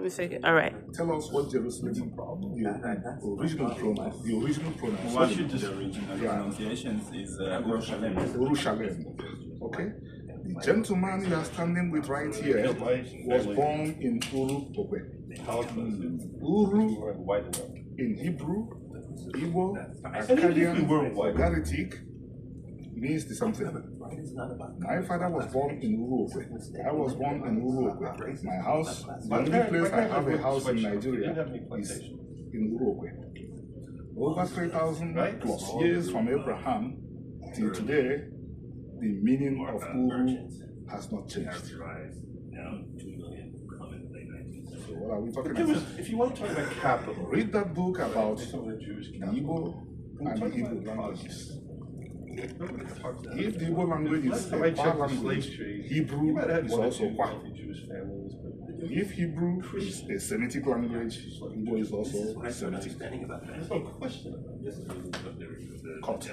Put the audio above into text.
me see. All right. Tell us what Jerusalem, the original pronoun. What should the original pronunciations is Urushalem. Urushalem. Okay? The gentleman you are standing with right here was born in Uru Okwe. Uru in Hebrew, Igbo, Akkadian, Ugaritic means the same thing. My father was born in Uru Okwe. I was born in Uru Okwe. My house, the only place I have a house in Nigeria is in Uru Okwe. Over 3,000 plus years from Abraham till today, the meaning of Uru has not changed. So what are we talking about? If you want to talk about capital, read that book about the Igbo and the Igbo languages. If the Igbo language is a Kwa language, Hebrew is also Kwa. If Hebrew is a Semitic language, Igbo is also Semitic. there's no question about this. Cut.